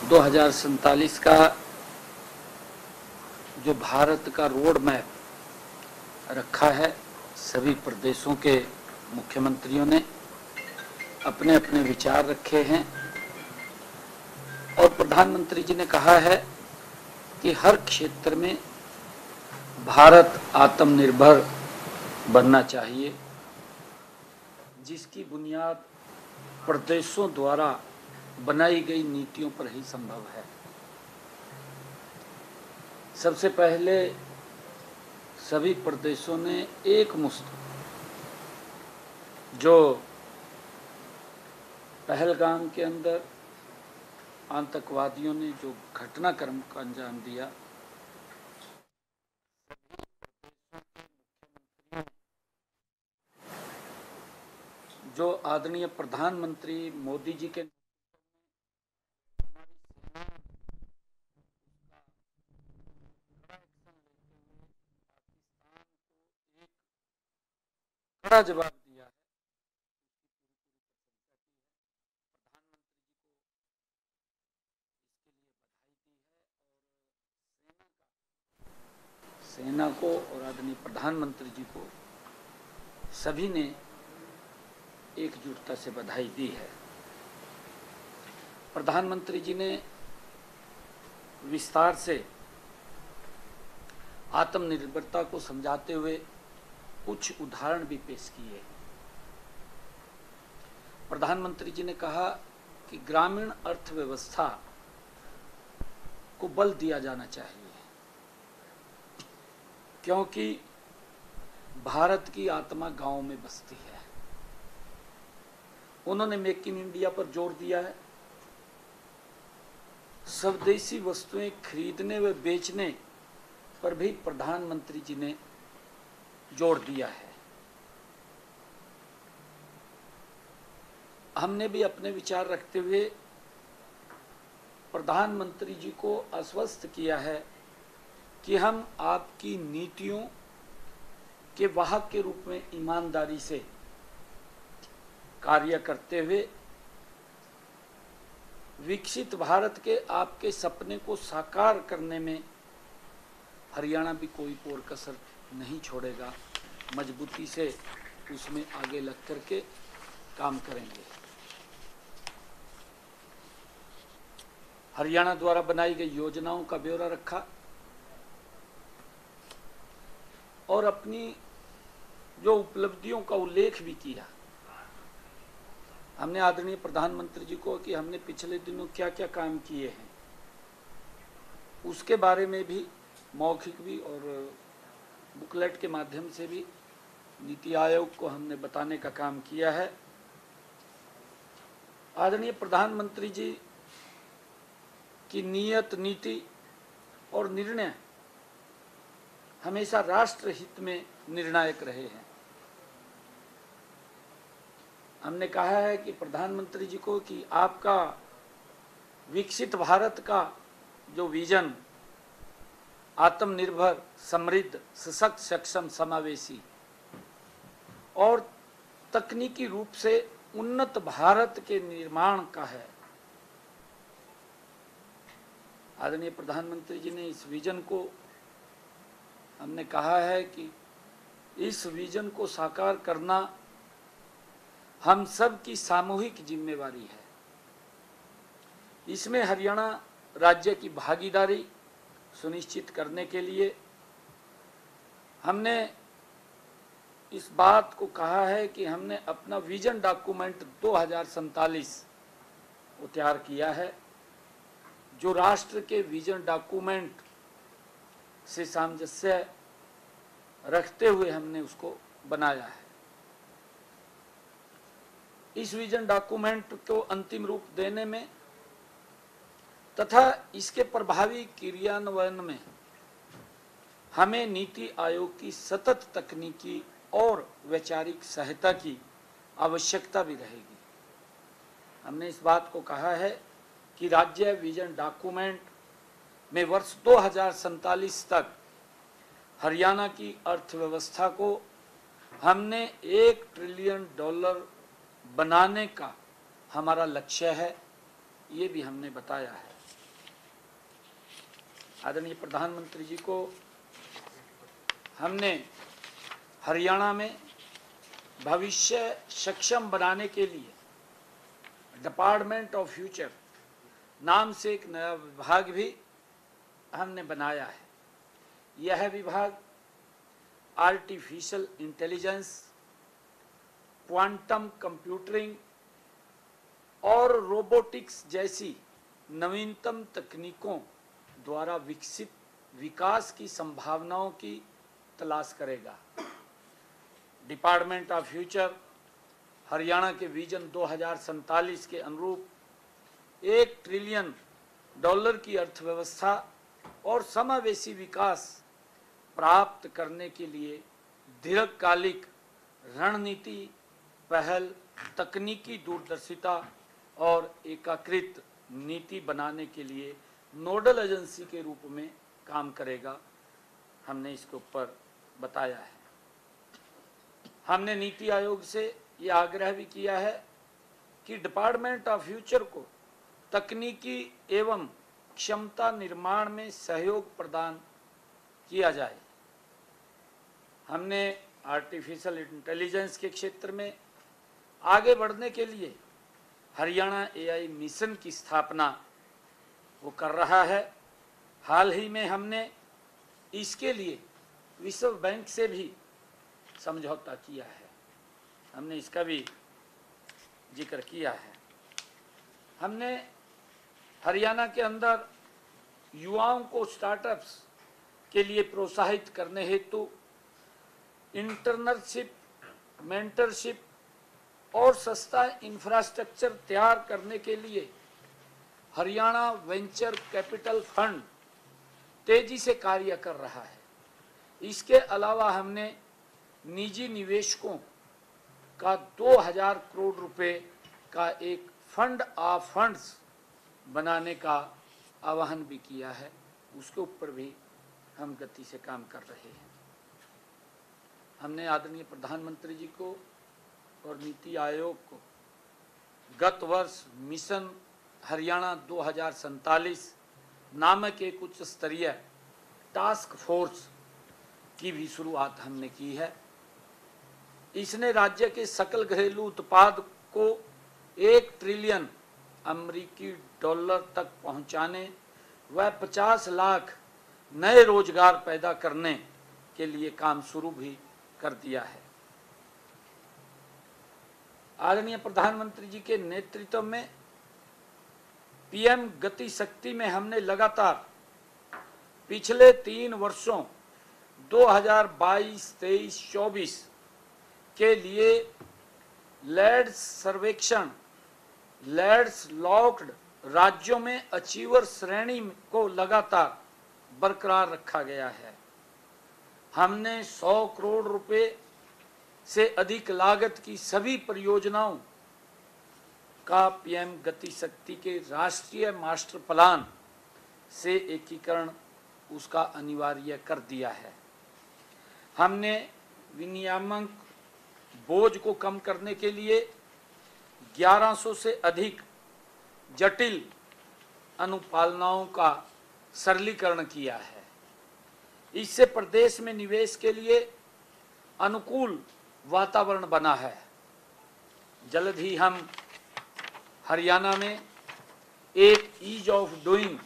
2047 का जो भारत का रोड मैप रखा है, सभी प्रदेशों के मुख्यमंत्रियों ने अपने अपने विचार रखे हैं और प्रधानमंत्री जी ने कहा है कि हर क्षेत्र में भारत आत्मनिर्भर बनना चाहिए, जिसकी बुनियाद प्रदेशों द्वारा बनाई गई नीतियों पर ही संभव है। सबसे पहले सभी प्रदेशों ने एक मुश्त जो पहलगाम के अंदर आतंकवादियों ने जो घटनाक्रम को अंजाम दिया, जो आदरणीय प्रधानमंत्री मोदी जी के कड़ा जवाब दिया है, सेना को और आदरणीय प्रधानमंत्री जी को सभी ने एकजुटता से बधाई दी है। प्रधानमंत्री जी ने विस्तार से आत्मनिर्भरता को समझाते हुए कुछ उदाहरण भी पेश किए। प्रधानमंत्री जी ने कहा कि ग्रामीण अर्थव्यवस्था को बल दिया जाना चाहिए, क्योंकि भारत की आत्मा गांव में बसती है। उन्होंने मेक इन इंडिया पर जोर दिया है। स्वदेशी वस्तुएं खरीदने व बेचने पर भी प्रधानमंत्री जी ने जोर दिया है। हमने भी अपने विचार रखते हुए प्रधानमंत्री जी को आश्वस्त किया है कि हम आपकी नीतियों के वाहक के रूप में ईमानदारी से कार्य करते हुए विकसित भारत के आपके सपने को साकार करने में हरियाणा भी कोई कोर कसर नहीं छोड़ेगा। मजबूती से उसमें आगे लग करके काम करेंगे। हरियाणा द्वारा बनाई गई योजनाओं का ब्यौरा रखा और अपनी जो उपलब्धियों का उल्लेख भी किया। हमने आदरणीय प्रधानमंत्री जी को कि हमने पिछले दिनों क्या क्या काम किए हैं, उसके बारे में भी मौखिक भी और बुकलेट के माध्यम से भी नीति आयोग को हमने बताने का काम किया है। आदरणीय प्रधानमंत्री जी की नीयत, नीति और निर्णय हमेशा राष्ट्र हित में निर्णायक रहे हैं। हमने कहा है कि प्रधानमंत्री जी को कि आपका विकसित भारत का जो विजन आत्मनिर्भर, समृद्ध, सशक्त, सक्षम, समावेशी और तकनीकी रूप से उन्नत भारत के निर्माण का है। आदरणीय प्रधानमंत्री जी ने इस विजन को, हमने कहा है कि इस विजन को साकार करना हम सब की सामूहिक जिम्मेवारी है। इसमें हरियाणा राज्य की भागीदारी सुनिश्चित करने के लिए हमने इस बात को कहा है कि हमने अपना विजन डॉक्यूमेंट 2047 को तैयार किया है, जो राष्ट्र के विजन डॉक्यूमेंट से सामंजस्य रखते हुए हमने उसको बनाया है। इस विजन डॉक्यूमेंट को अंतिम रूप देने में तथा इसके प्रभावी क्रियान्वयन में हमें नीति आयोग की सतत तकनीकी और वैचारिक सहायता की आवश्यकता भी रहेगी। हमने इस बात को कहा है कि राज्य विजन डॉक्यूमेंट में वर्ष 2047 तक हरियाणा की अर्थव्यवस्था को हमने $1 ट्रिलियन बनाने का हमारा लक्ष्य है। ये भी हमने बताया है। आदरणीय प्रधानमंत्री जी को हमने हरियाणा में भविष्य सक्षम बनाने के लिए डिपार्टमेंट ऑफ फ्यूचर नाम से एक नया विभाग भी हमने बनाया है। यह विभाग आर्टिफिशियल इंटेलिजेंस, क्वांटम कंप्यूटिंग और रोबोटिक्स जैसी नवीनतम तकनीकों द्वारा विकसित विकास की संभावनाओं की तलाश करेगा। डिपार्टमेंट ऑफ फ्यूचर हरियाणा के विजन 2047 के अनुरूप $1 ट्रिलियन की अर्थव्यवस्था और समावेशी विकास प्राप्त करने के लिए दीर्घकालिक रणनीति, पहल, तकनीकी दूरदर्शिता और एकीकृत नीति बनाने के लिए नोडल एजेंसी के रूप में काम करेगा। हमने इसके ऊपर बताया है। हमने नीति आयोग से ये आग्रह भी किया है कि डिपार्टमेंट ऑफ फ्यूचर को तकनीकी एवं क्षमता निर्माण में सहयोग प्रदान किया जाए। हमने आर्टिफिशियल इंटेलिजेंस के क्षेत्र में आगे बढ़ने के लिए हरियाणा एआई मिशन की स्थापना वो कर रहा है। हाल ही में हमने इसके लिए विश्व बैंक से भी समझौता किया है। हमने इसका भी जिक्र किया है। हमने हरियाणा के अंदर युवाओं को स्टार्टअप्स के लिए प्रोत्साहित करने हेतु इंटर्नशिप, मेंटरशिप और सस्ता इंफ्रास्ट्रक्चर तैयार करने के लिए हरियाणा वेंचर कैपिटल फंड तेजी से कार्य कर रहा है। इसके अलावा हमने निजी निवेशकों का 2000 करोड़ रुपए का एक फंड ऑफ फंड्स बनाने का आह्वान भी किया है। उसके ऊपर भी हम गति से काम कर रहे हैं। हमने आदरणीय प्रधानमंत्री जी को और नीति आयोग को गत वर्ष मिशन हरियाणा 2047 नामक एक उच्च स्तरीय टास्क फोर्स की भी शुरुआत हमने की है। इसने राज्य के सकल घरेलू उत्पाद को $1 ट्रिलियन तक पहुंचाने व 50 लाख नए रोजगार पैदा करने के लिए काम शुरू भी कर दिया है। आदरणीय प्रधानमंत्री जी के नेतृत्व में पीएम गति शक्ति में हमने लगातार पिछले 3 वर्षों 2022, 23, 24 के लिए लैड्स सर्वेक्षण, लैड्स लॉक्ड राज्यों में अचीवर श्रेणी को लगातार बरकरार रखा गया है। हमने 100 करोड़ रुपए से अधिक लागत की सभी परियोजनाओं का पीएम गति शक्ति के राष्ट्रीय मास्टर प्लान से एकीकरण उसका अनिवार्य कर दिया है। हमने विनियामक बोझ को कम करने के लिए 1100 से अधिक जटिल अनुपालनाओं का सरलीकरण किया है। इससे प्रदेश में निवेश के लिए अनुकूल वातावरण बना है। जल्द ही हम हरियाणा में एक ease of doing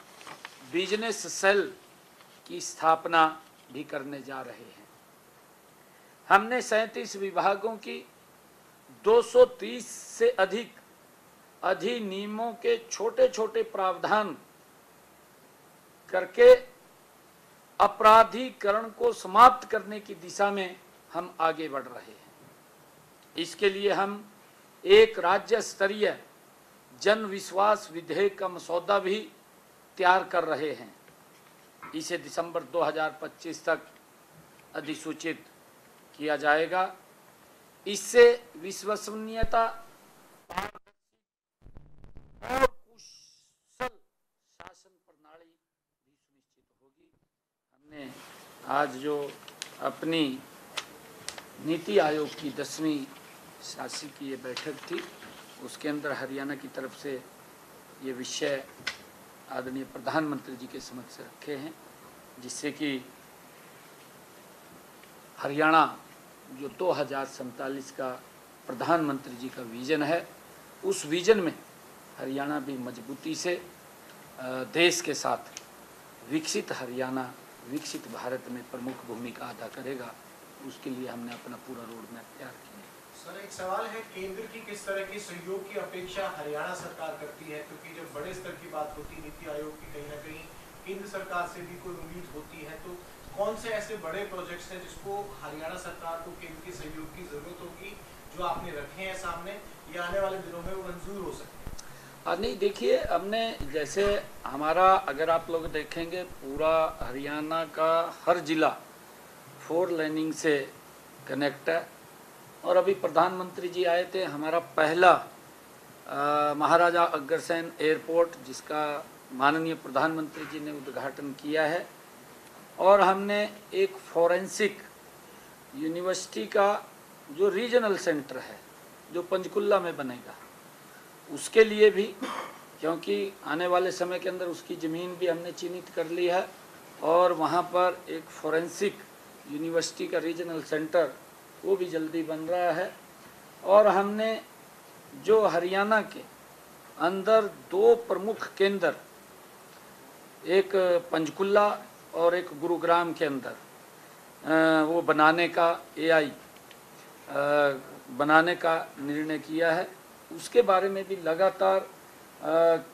business cell की स्थापना भी करने जा रहे हैं। हमने 37 विभागों की 230 से अधिक अधिनियमों के छोटे छोटे प्रावधान करके अपराधीकरण को समाप्त करने की दिशा में हम आगे बढ़ रहे हैं। इसके लिए हम एक राज्य स्तरीय जन विश्वास विधेयक का मसौदा भी तैयार कर रहे हैं। इसे दिसंबर 2025 तक अधिसूचित किया जाएगा। इससे विश्वसनीयता और कुशल शासन प्रणाली भी सुनिश्चित होगी। हमने आज जो अपनी नीति आयोग की 10वीं शासी की ये बैठक थी, उसके अंदर हरियाणा की तरफ से ये विषय आदरणीय प्रधानमंत्री जी के समक्ष रखे हैं, जिससे कि हरियाणा जो 2047 का प्रधानमंत्री जी का विज़न है, उस विज़न में हरियाणा भी मजबूती से देश के साथ विकसित हरियाणा, विकसित भारत में प्रमुख भूमिका अदा करेगा। उसके लिए हमने अपना पूरा रोड मैप तैयार किया। सर, एक सवाल है, केंद्र की किस तरह की सहयोग की अपेक्षा हरियाणा सरकार करती है? क्योंकि जब बड़े स्तर की बात होती है नीति आयोग की, कहीं ना कहीं केंद्र सरकार से भी कोई उम्मीद होती है, तो कौन से ऐसे बड़े प्रोजेक्ट्स हैं जिसको हरियाणा सरकार को केंद्र के सहयोग की जरूरत होगी, जो आपने रखे हैं सामने, या आने वाले दिनों में वो मंजूर हो सकते हैं? नहीं, देखिए, हमने जैसे हमारा, अगर आप लोग देखेंगे, पूरा हरियाणा का हर जिला 4 लेनिंग से कनेक्ट है। और अभी प्रधानमंत्री जी आए थे, हमारा पहला महाराजा अग्रसेन एयरपोर्ट, जिसका माननीय प्रधानमंत्री जी ने उद्घाटन किया है। और हमने एक फॉरेंसिक यूनिवर्सिटी का जो रीजनल सेंटर है, जो पंचकुला में बनेगा, उसके लिए भी, क्योंकि आने वाले समय के अंदर उसकी ज़मीन भी हमने चिन्हित कर ली है, और वहाँ पर एक फॉरेंसिक यूनिवर्सिटी का रीजनल सेंटर वो भी जल्दी बन रहा है। और हमने जो हरियाणा के अंदर 2 प्रमुख केंद्र, एक पंचकुला और एक गुरुग्राम के अंदर वो बनाने का, AI बनाने का निर्णय किया है। उसके बारे में भी लगातार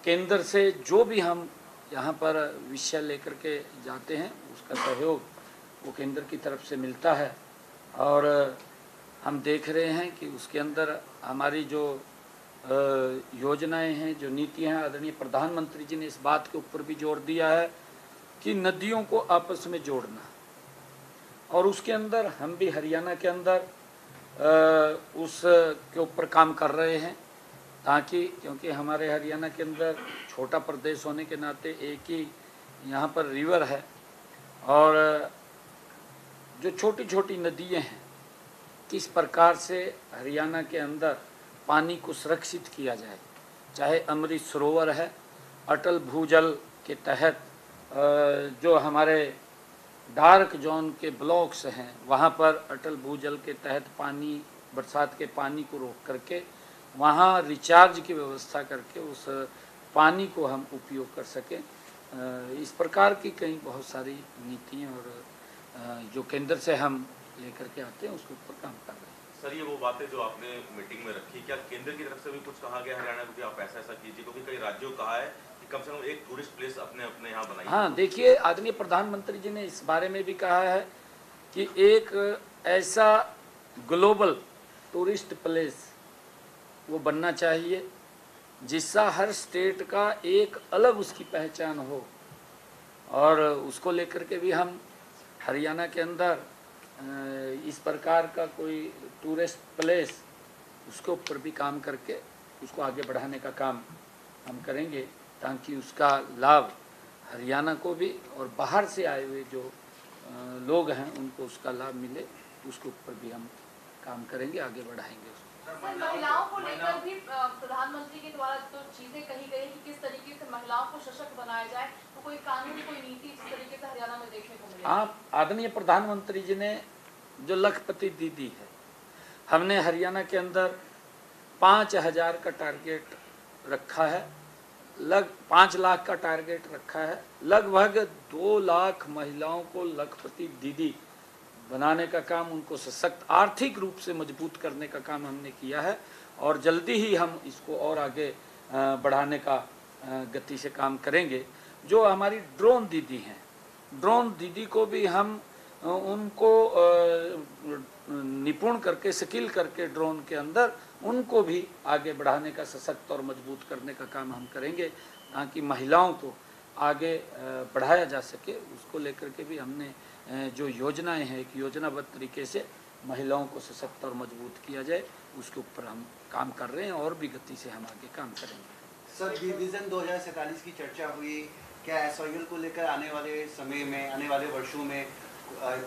केंद्र से जो भी हम यहाँ पर विषय लेकर के जाते हैं, उसका सहयोग वो केंद्र की तरफ से मिलता है। और हम देख रहे हैं कि उसके अंदर हमारी जो योजनाएं हैं, जो नीतियां हैं, आदरणीय प्रधानमंत्री जी ने इस बात के ऊपर भी जोर दिया है कि नदियों को आपस में जोड़ना। और उसके अंदर हम भी हरियाणा के अंदर उस के ऊपर काम कर रहे हैं, ताकि, क्योंकि हमारे हरियाणा के अंदर छोटा प्रदेश होने के नाते एक ही यहाँ पर रिवर है, और जो छोटी छोटी नदियाँ हैं, किस प्रकार से हरियाणा के अंदर पानी को सुरक्षित किया जाए। चाहे अमृत सरोवर है, अटल भूजल के तहत जो हमारे डार्क जोन के ब्लॉक्स हैं, वहाँ पर अटल भूजल के तहत पानी, बरसात के पानी को रोक करके वहाँ रिचार्ज की व्यवस्था करके उस पानी को हम उपयोग कर सकें। इस प्रकार की कई बहुत सारी नीतियाँ और जो केंद्र से हम लेकर के आते हैं, उसके ऊपर काम कर रहे हैं। सर, ये वो बातें जो आपने मीटिंग में रखी, क्या केंद्र की तरफ से भी कुछ कहा गया हरियाणा को कि आप ऐसा ऐसा कीजिए? क्योंकि कई राज्यों कहा है कि कम से कम एक टूरिस्ट प्लेस अपने अपने यहाँ बनाइए। हाँ, देखिए, आदरणीय प्रधानमंत्री जी ने इस बारे में भी कहा है कि एक ऐसा ग्लोबल टूरिस्ट प्लेस वो बनना चाहिए, जिसका हर स्टेट का एक अलग उसकी पहचान हो। और उसको लेकर के भी हम हरियाणा के अंदर इस प्रकार का कोई टूरिस्ट प्लेस, उसके ऊपर भी काम करके उसको आगे बढ़ाने का काम हम करेंगे, ताकि उसका लाभ हरियाणा को भी और बाहर से आए हुए जो लोग हैं उनको उसका लाभ मिले। उसके ऊपर भी हम काम करेंगे, आगे बढ़ाएंगे उसको। महिलाओं को लेकर भी प्रधानमंत्री के द्वारा तो चीजें कही गई कि किस तरीके से महिलाओं को सशक्त बनाया जाए, तो कोई कानून, कोई नीति जिस तरीके से हरियाणा में देखने को मिले? आप आदरणीय प्रधानमंत्री जी ने जो लखपति दीदी है, हमने हरियाणा के अंदर 5000 का टारगेट रखा है, 5 लाख का टारगेट रखा है। लगभग 2 लाख महिलाओं को लखपति दीदी बनाने का काम, उनको सशक्त आर्थिक रूप से मजबूत करने का काम हमने किया है। और जल्दी ही हम इसको और आगे बढ़ाने का गति से काम करेंगे। जो हमारी ड्रोन दीदी हैं, ड्रोन दीदी को भी हम उनको निपुण करके, स्किल करके ड्रोन के अंदर उनको भी आगे बढ़ाने का, सशक्त और मजबूत करने का काम हम करेंगे, ताकि महिलाओं को आगे बढ़ाया जा सके। उसको लेकर के भी हमने जो योजनाएं हैं, एक योजनाबद्ध तरीके से महिलाओं को सशक्त और मजबूत किया जाए, उसके ऊपर हम काम कर रहे हैं और भी गति से हम आगे काम करेंगे। सर, विजन 2047 की चर्चा हुई, क्या एसवाईएल को लेकर आने वाले समय में, आने वाले वर्षों में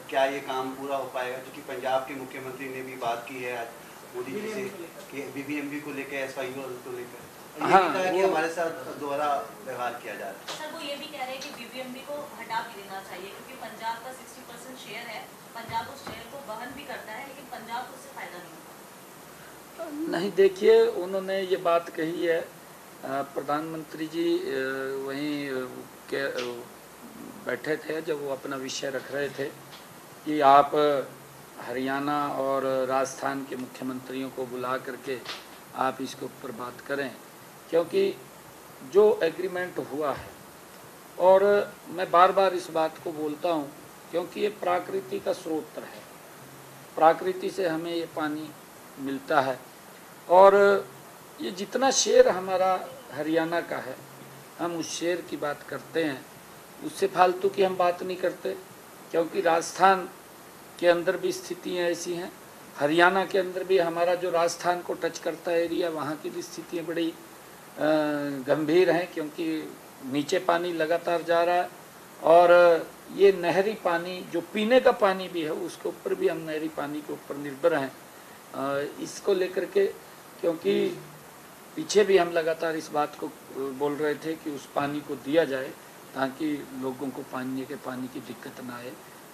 क्या ये काम पूरा हो पाएगा? क्योंकि पंजाब के मुख्यमंत्री ने भी बात की है आज मोदी जी से कि BBMB को लेकर, एसवाईएल को लेकर। ये भी कहा कि हमारे साथ दोहरा व्यवहार किया जा रहा है। सर वो ये भी कह रहे हैं कि बीबीएमबी को हटा भी देना चाहिए क्योंकि पंजाब का 60% शेयर है, पंजाब उस शेयर को वहन भी करता है लेकिन पंजाब को उससे फायदा नहीं होता। नहीं, देखिए उन्होंने ये बात कही है, प्रधानमंत्री जी वहीं के बैठे थे जब वो अपना विषय रख रहे थे कि आप हरियाणा और राजस्थान के मुख्यमंत्रियों को बुला करके आप इसके ऊपर बात करें, क्योंकि जो एग्रीमेंट हुआ है, और मैं बार बार इस बात को बोलता हूँ क्योंकि ये प्रकृति का स्रोत है, प्रकृति से हमें ये पानी मिलता है, और ये जितना शेर हमारा हरियाणा का है हम उस शेर की बात करते हैं, उससे फालतू की हम बात नहीं करते, क्योंकि राजस्थान के अंदर भी स्थितियाँ ऐसी हैं, हरियाणा के अंदर भी हमारा जो राजस्थान को टच करता है एरिया, वहाँ की भी स्थितियाँ बड़ी गंभीर हैं, क्योंकि नीचे पानी लगातार जा रहा है, और ये नहरी पानी जो पीने का पानी भी है उसके ऊपर भी हम नहरी पानी के ऊपर निर्भर हैं। इसको लेकर के, क्योंकि पीछे भी हम लगातार इस बात को बोल रहे थे कि उस पानी को दिया जाए ताकि लोगों को पानी की दिक्कत ना आए,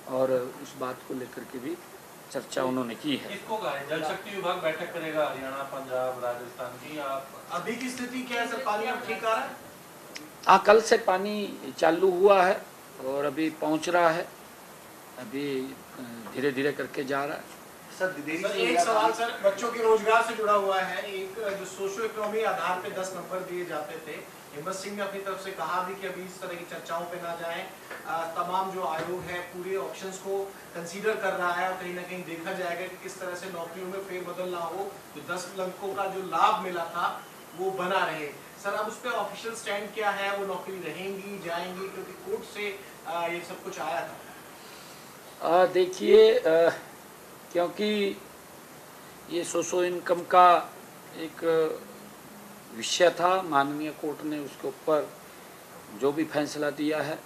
और उस बात को लेकर के भी चर्चा उन्होंने की है। किसको कहा है? जल शक्ति विभाग बैठक करेगा हरियाणा, पंजाब, राजस्थान की। आप अभी की स्थिति क्या है सर, पानी अब ठीक आ रहा है? हाँ, कल से पानी चालू हुआ है और अभी पहुंच रहा है, अभी धीरे धीरे करके जा रहा है। सर एक सवाल सर, बच्चों के रोजगार से जुड़ा हुआ है, एक जो सोशो इकोनॉमी आधार पे 10 नंबर दिए जाते थे, हिम्मत सिंह ने अपनी तरफ से कहा भी कि अभी इस तरह की चर्चाओं पे ना जाएं, तमाम जो आयोग है पूरे ऑप्शंस को कंसीडर कर रहा है, और कहीं ना कहीं देखा जाएगा कि किस तरह से नौकरियों में फेरबदल ना हो, तो 10 अंकों का जो लाभ मिला था वो बना रहे। सर अब उस पर ऑफिशियल स्टैंड क्या है, वो नौकरी रहेंगी जाएंगी, क्योंकि कोर्ट से ये सब कुछ आया था। देखिए, क्योंकि ये सोशो इनकम का एक विषय था, माननीय कोर्ट ने उसके ऊपर जो भी फैसला दिया है,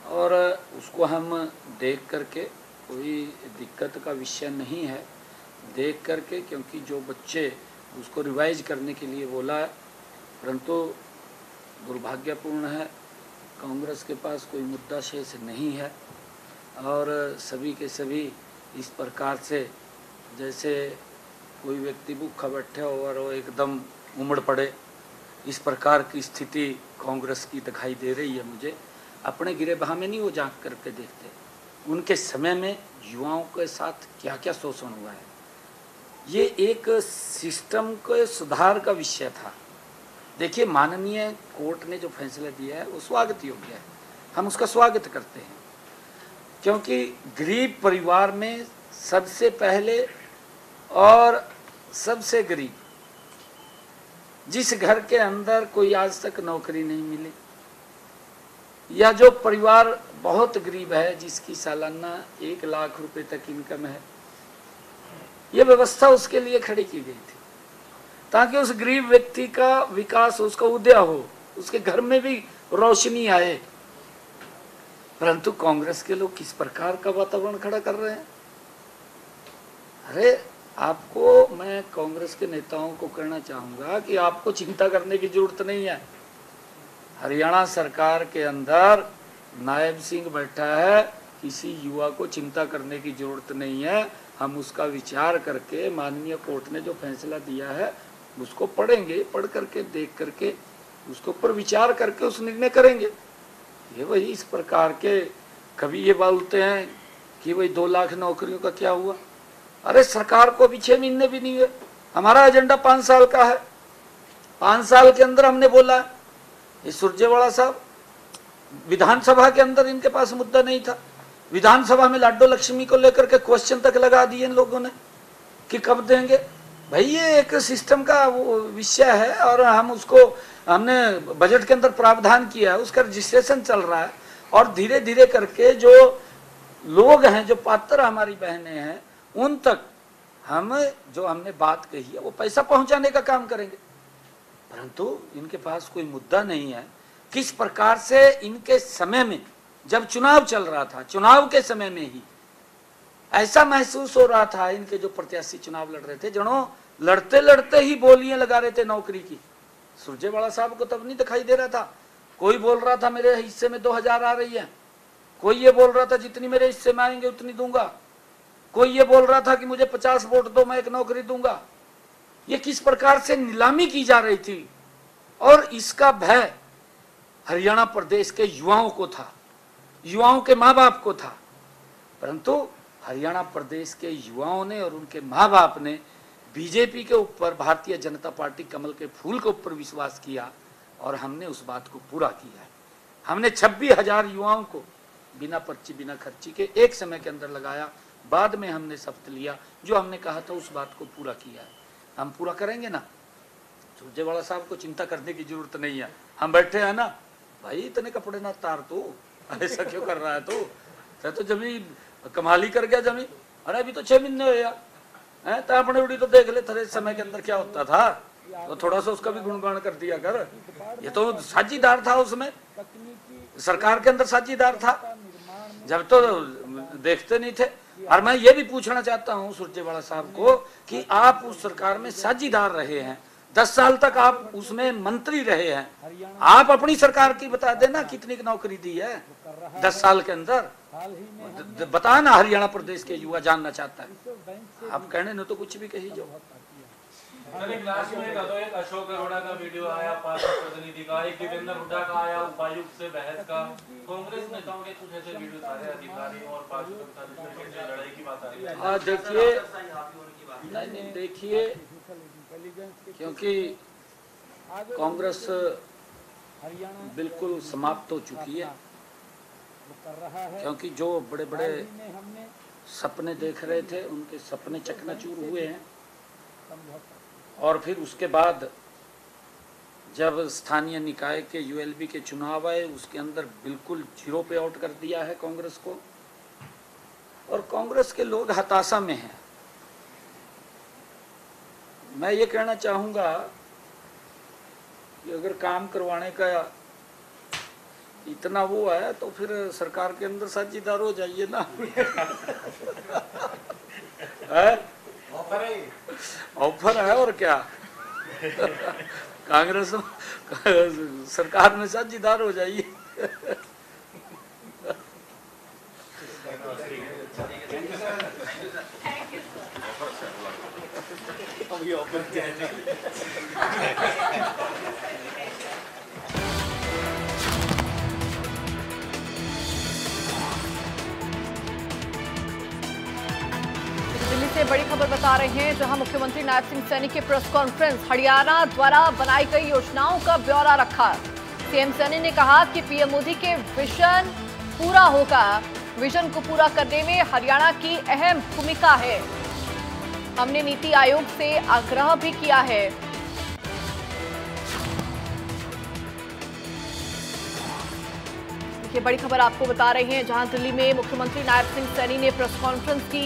और उसको हम देख करके, कोई दिक्कत का विषय नहीं है देख करके, क्योंकि जो बच्चे उसको रिवाइज करने के लिए बोला है, परंतु दुर्भाग्यपूर्ण है कांग्रेस के पास कोई मुद्दा शेष नहीं है, और सभी के सभी इस प्रकार से जैसे कोई व्यक्ति भूखा बैठे और वो एकदम उमड़ पड़े, इस प्रकार की स्थिति कांग्रेस की दिखाई दे रही है मुझे। अपने गिरेबान में नहीं वो झांक करके देखते, उनके समय में युवाओं के साथ क्या क्या शोषण हुआ है। ये एक सिस्टम के सुधार का विषय था। देखिए, माननीय कोर्ट ने जो फैसला दिया है वो स्वागत योग्य है, हम उसका स्वागत करते हैं, क्योंकि गरीब परिवार में सबसे पहले और सबसे गरीब, जिस घर के अंदर कोई आज तक नौकरी नहीं मिली, या जो परिवार बहुत गरीब है जिसकी सालाना 1 लाख रुपए तक इनकम है, ये व्यवस्था उसके लिए खड़ी की गई थी ताकि उस गरीब व्यक्ति का विकास, उसका उदय हो, उसके घर में भी रोशनी आए। परंतु कांग्रेस के लोग किस प्रकार का वातावरण खड़ा कर रहे हैं। अरे आपको, मैं कांग्रेस के नेताओं को कहना चाहूँगा कि आपको चिंता करने की जरूरत नहीं है। हरियाणा सरकार के अंदर नायब सिंह बैठा है, किसी युवा को चिंता करने की जरूरत नहीं है। हम उसका विचार करके, माननीय कोर्ट ने जो फैसला दिया है उसको पढ़ेंगे, पढ़ करके देख करके उसके ऊपर विचार करके उस निर्णय करेंगे। ये वही इस प्रकार के कभी ये बोलते हैं कि भाई 2 लाख नौकरियों का क्या हुआ। अरे सरकार को अभी 6 महीने भी नहीं हुए, हमारा एजेंडा 5 साल का है। 5 साल के अंदर हमने बोला, ये सुरजेवाला साहब विधानसभा के अंदर इनके पास मुद्दा नहीं था, विधानसभा में लाडो लक्ष्मी को लेकर के क्वेश्चन तक लगा दिए इन लोगों ने कि कब देंगे। भाई ये एक सिस्टम का वो विषय है, और हम उसको, हमने बजट के अंदर प्रावधान किया है, उसका रजिस्ट्रेशन चल रहा है, और धीरे धीरे करके जो लोग हैं, जो पात्र हमारी बहनें हैं, उन तक हम जो हमने बात कही है वो पैसा पहुंचाने का काम करेंगे। परंतु इनके पास कोई मुद्दा नहीं है। किस प्रकार से इनके समय में, जब चुनाव चल रहा था, चुनाव के समय में ही ऐसा महसूस हो रहा था, इनके जो प्रत्याशी चुनाव लड़ रहे थे, जनो लड़ते लड़ते ही बोलियां लगा रहे थे नौकरी की, सुरजेवाला साहब को तब नहीं दिखाई दे रहा था। कोई बोल रहा था मेरे हिस्से में 2000 आ रही है, कोई ये बोल रहा था जितनी मेरे हिस्से में आएंगे उतनी दूंगा, कोई ये बोल रहा था कि मुझे 50 वोट दो मैं एक नौकरी दूंगा। ये किस प्रकार से नीलामी की जा रही थी, और इसका भय हरियाणा प्रदेश के युवाओं को था, युवाओं के माँ बाप को था। परंतु हरियाणा प्रदेश के युवाओं ने और उनके माँ बाप ने बीजेपी के ऊपर, भारतीय जनता पार्टी कमल के फूल के ऊपर विश्वास किया, और हमने उस बात को पूरा किया है। हमने 26,000 युवाओं को बिना पर्ची बिना खर्ची के एक समय के अंदर लगाया। बाद में हमने शपथ लिया, जो हमने कहा था उस बात को पूरा किया है। हम पूरा करेंगे ना, सुरजेवाला साहब को चिंता करने की जरूरत नहीं है। हम बैठे हैं ना भाई, इतने कपड़े ना तार, तू ऐसा क्यों कर रहा है तू, तो जमी कमाल ही कर गया जमी। अरे अभी तो 6 महीने हुए हैं, तो अपने उड़ी तो देख ले थोड़े समय के अंदर क्या होता था, तो थोड़ा सा उसका भी गुणगान कर दिया कर। ये तो साझीदार था, उसमें सरकार के अंदर साझीदार था, जब तो देखते नहीं थे। और मैं ये भी पूछना चाहता हूँ सुरजेवाला साहब को कि आप उस सरकार में साझीदार रहे हैं, 10 साल तक आप उसमें मंत्री रहे हैं, आप अपनी सरकार की बता देना कितनी नौकरी दी है 10 साल के अंदर, बता ना। हरियाणा प्रदेश के युवा जानना चाहता है। आप कहने न तो कुछ भी कही जाओ। सर एक लास्ट में एक अशोक अरोड़ा का वीडियो आया, पार्टी प्रतिनिधि का, एक देवेंद्र हुड्डा का आया, उपायुक्त से बहस का। कांग्रेस नेताओं के कुछ ऐसे वीडियो सारे अधिकारी और पार्टी जिसमें लड़ाई की बात आ रही है। देखिए, नहीं देखिए, क्योंकि कांग्रेस बिल्कुल समाप्त हो चुकी है, क्योंकि जो बड़े बड़े सपने देख रहे थे उनके सपने चकनाचूर हुए हैं। और फिर उसके बाद जब स्थानीय निकाय के यूएलबी के चुनाव आए, उसके अंदर बिल्कुल 0 पे आउट कर दिया है कांग्रेस को, और कांग्रेस के लोग हताशा में हैं। मैं ये कहना चाहूँगा कि अगर काम करवाने का इतना वो है तो फिर सरकार के अंदर साझीदार हो जाइए ना। ऑफर है और क्या। कांग्रेस सरकार में साझीदार हो जाइए। दिल्ली से बड़ी खबर बता रहे हैं, जहां मुख्यमंत्री नायब सिंह सैनी के प्रेस कॉन्फ्रेंस, हरियाणा द्वारा बनाई गई योजनाओं का ब्यौरा रखा। सीएम सैनी ने कहा कि पीएम मोदी के विजन पूरा होगा, विजन को पूरा करने में हरियाणा की अहम भूमिका है। हमने नीति आयोग से आग्रह भी किया है। ये बड़ी खबर आपको बता रहे हैं, जहां दिल्ली में मुख्यमंत्री नायब सिंह सैनी ने प्रेस कॉन्फ्रेंस की।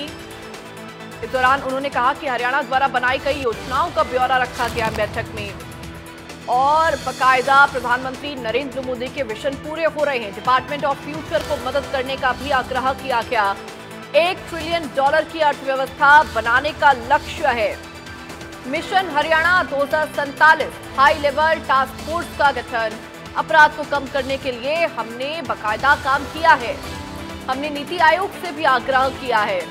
इस दौरान उन्होंने कहा कि हरियाणा द्वारा बनाई गई योजनाओं का ब्यौरा रखा गया बैठक में, और बाकायदा प्रधानमंत्री नरेंद्र मोदी के विजन पूरे हो रहे हैं। डिपार्टमेंट ऑफ फ्यूचर को मदद करने का भी आग्रह किया गया। $1 ट्रिलियन की अर्थव्यवस्था बनाने का लक्ष्य है। Mission Haryana 2047 high level task force का गठन, अपराध को कम करने के लिए हमने बाकायदा काम किया है। हमने नीति आयोग से भी आग्रह किया है,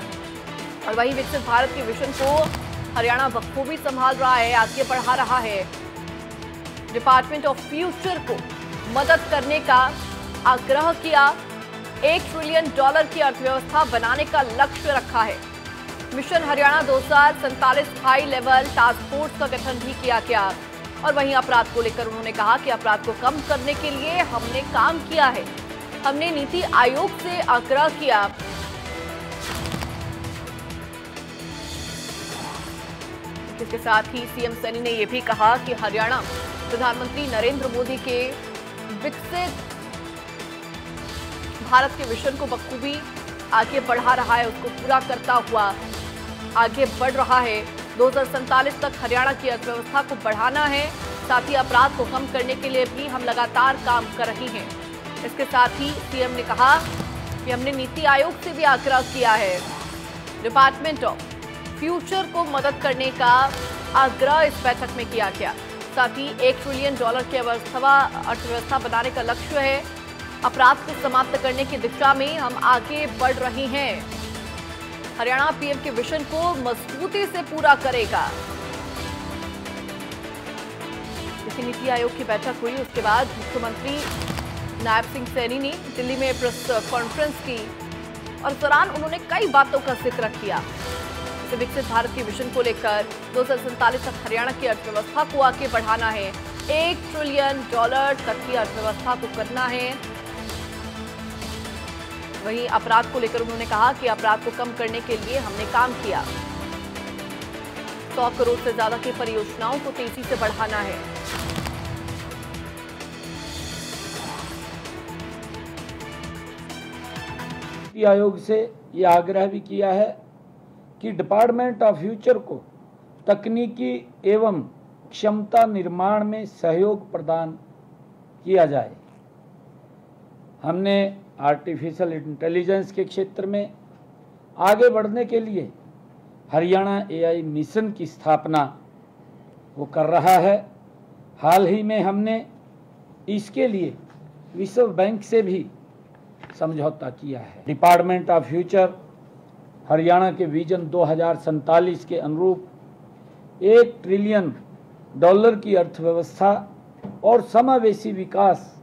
और वहीं विकसित भारत के विजन को हरियाणा बखूबी संभाल रहा है, आगे बढ़ा रहा है। डिपार्टमेंट ऑफ फ्यूचर को मदद करने का आग्रह किया। $1 ट्रिलियन की अर्थव्यवस्था बनाने का लक्ष्य रखा है। Mission Haryana 2047 high level task force का गठन भी किया गया। और वहीं अपराध को लेकर उन्होंने कहा कि अपराध को कम करने के लिए हमने काम किया है। हमने नीति आयोग से आग्रह किया। इसके साथ ही सीएम सैनी ने यह भी कहा कि हरियाणा प्रधानमंत्री नरेंद्र मोदी के विकसित भारत के विजन को बखूबी आगे बढ़ा रहा है, उसको पूरा करता हुआ आगे बढ़ रहा है। 2047 तक हरियाणा की अर्थव्यवस्था को बढ़ाना है, साथ ही अपराध को कम करने के लिए भी हम लगातार काम कर रहे हैं। इसके साथ ही सीएम ने कहा कि हमने नीति आयोग से भी आग्रह किया है। डिपार्टमेंट ऑफ फ्यूचर को मदद करने का आग्रह इस बैठक में किया गया। की $1 ट्रिलियन की अर्थव्यवस्था बनाने का लक्ष्य है। अपराध को समाप्त करने की दिशा में हम आगे बढ़ रहे हैं। हरियाणा पीएम के विजन को मजबूती से पूरा करेगा। इसी नीति आयोग की बैठक हुई, उसके बाद मुख्यमंत्री नायब सिंह सैनी ने दिल्ली में प्रेस कॉन्फ्रेंस की और इस दौरान उन्होंने कई बातों का जिक्र किया। जैसे विकसित भारत के विजन को लेकर 2047 तक हरियाणा की अर्थव्यवस्था को आगे बढ़ाना है, $1 ट्रिलियन तक की अर्थव्यवस्था को करना है। वहीं अपराध को लेकर उन्होंने कहा कि अपराध को कम करने के लिए हमने काम किया। 100 करोड़ से ज्यादा की परियोजनाओं को तेजी से बढ़ाना है। नीति आयोग से यह आग्रह भी किया है कि डिपार्टमेंट ऑफ फ्यूचर को तकनीकी एवं क्षमता निर्माण में सहयोग प्रदान किया जाए। हमने आर्टिफिशियल इंटेलिजेंस के क्षेत्र में आगे बढ़ने के लिए हरियाणा AI मिशन की स्थापना वो कर रहा है। हाल ही में हमने इसके लिए विश्व बैंक से भी समझौता किया है। डिपार्टमेंट ऑफ फ्यूचर हरियाणा के विजन 2047 के अनुरूप $1 ट्रिलियन की अर्थव्यवस्था और समावेशी विकास